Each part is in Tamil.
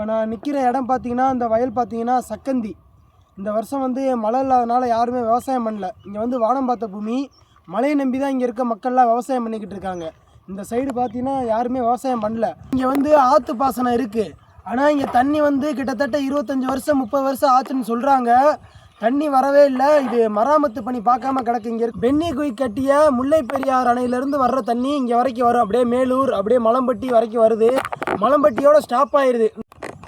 இப்போ நான் நிற்கிற இடம் பார்த்தீங்கன்னா, இந்த வயல் பார்த்தீங்கன்னா சக்கந்தி. இந்த வருஷம் வந்து மழை இல்லாதனால யாருமே விவசாயம் பண்ணல. இங்கே வந்து வானம் பார்த்த பூமி, மழையை நம்பி தான் இங்கே இருக்க மக்கள்லாம் விவசாயம் பண்ணிக்கிட்டு இருக்காங்க. இந்த சைடு பார்த்தீங்கன்னா யாருமே விவசாயம் பண்ணல. இங்கே வந்து ஆற்று பாசனம் இருக்குது. ஆனால் இங்கே தண்ணி வந்து கிட்டத்தட்ட 25 வருஷம் 30 வருஷம் ஆச்சுன்னு சொல்கிறாங்க. தண்ணி வரவே இல்லை. இது மராமத்து பண்ணி பார்க்காம கிடக்கு. இங்கே இருக்கு பென்னி குயிக் கட்டிய முல்லை பெரியார் அணையிலேருந்து வர்ற தண்ணி இங்கே வரைக்கும் வரும். அப்படியே மேலூர் அப்படியே மலம்பட்டி வரைக்கும் வருது. மலம்பட்டியோட ஸ்டாப் ஆயிடுது.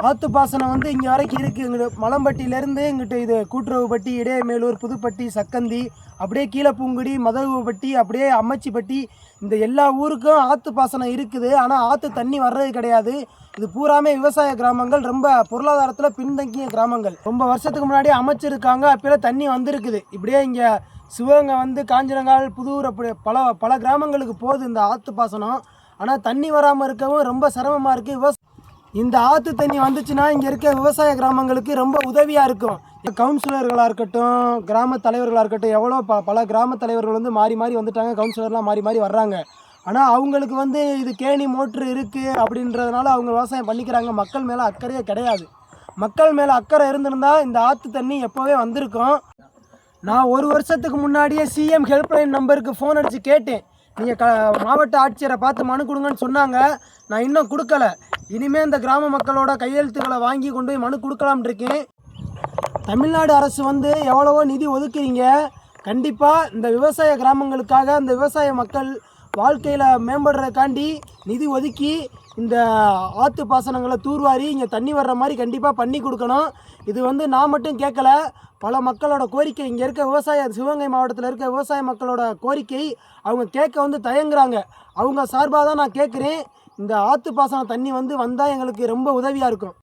ஆற்று பாசனம் வந்து இங்கே வரைக்கும் இருக்குது. இங்கிட்டு மலம்பட்டியிலேருந்து இங்கிட்டு இது கூட்டுறவுப்பட்டி, இடையமேலூர், புதுப்பட்டி, சக்கந்தி, அப்படியே கீழப்பூங்குடி, மதகுப்பட்டி, அப்படியே அம்மச்சிப்பட்டி, இந்த எல்லா ஊருக்கும் ஆற்று பாசனம் இருக்குது. ஆனால் ஆற்று தண்ணி வர்றது கிடையாது. இது பூராமே விவசாய கிராமங்கள், ரொம்ப பொருளாதாரத்தில் பின்தங்கிய கிராமங்கள். ரொம்ப வருஷத்துக்கு முன்னாடி அமைச்சிருக்காங்க, அப்போலாம் தண்ணி வந்திருக்குது. இப்படியே இங்கே சிவகங்கை வந்து காஞ்சிரங்கால், புதூர், அப்படி பல கிராமங்களுக்கு போகுது இந்த ஆற்று பாசனம். ஆனால் தண்ணி வராமல் இருக்கவும் ரொம்ப சிரமமாக இருக்குது. இந்த ஆற்று தண்ணி வந்துச்சுன்னா இங்கே இருக்க விவசாய கிராமங்களுக்கு ரொம்ப உதவியாக இருக்கும். கவுன்சிலர்களாக இருக்கட்டும், கிராம தலைவர்களாக இருக்கட்டும், எவ்வளோ பல கிராம தலைவர்கள் வந்து மாறி மாறி வந்துட்டாங்க. கவுன்சிலர்லாம் மாறி மாறி வர்றாங்க. ஆனால் அவங்களுக்கு வந்து இது கேணி மோட்ரு இருக்குது அப்படின்றதுனால அவங்க விவசாயம் பண்ணிக்கிறாங்க. மக்கள் மேலே அக்கறையே கிடையாது. மக்கள் மேலே அக்கறை இருந்திருந்தால் இந்த ஆற்று தண்ணி எப்போவே வந்திருக்கும். நான் 1 வருஷத்துக்கு முன்னாடியே சிஎம் ஹெல்ப்லைன் நம்பருக்கு ஃபோன் அடித்து கேட்டேன். நீங்கள் மாவட்ட ஆட்சியரை பார்த்து மனு கொடுங்கன்னு சொன்னாங்க. நான் இன்னும் கொடுக்கல. இனிமேல் இந்த கிராம மக்களோட கையெழுத்துக்களை வாங்கி கொண்டு போய் மனு கொடுக்கலாம்னு இருக்கேன். தமிழ்நாடு அரசு வந்து எவ்வளவோ நிதி ஒதுக்குறீங்க. கண்டிப்பாக இந்த விவசாய கிராமங்களுக்காக, இந்த விவசாய மக்கள் வாழ்க்கையில் மேம்படுறதுக்காண்டி நிதி ஒதுக்கி இந்த ஆற்று பாசனங்களை தூர்வாரி இங்கே தண்ணி வர்ற மாதிரி கண்டிப்பாக பண்ணி கொடுக்கணும். இது வந்து நான் மட்டும் கேட்கல, பல மக்களோட கோரிக்கை. இங்கே இருக்க சிவகங்கை மாவட்டத்தில் இருக்க விவசாய மக்களோட கோரிக்கை. அவங்க கேட்க வந்து தயங்குறாங்க. அவங்க சார்பாக தான் நான் கேட்குறேன். இந்த ஆற்று பாசன தண்ணி வந்து வந்தால் எங்களுக்கு ரொம்ப உதவியாக இருக்கும்.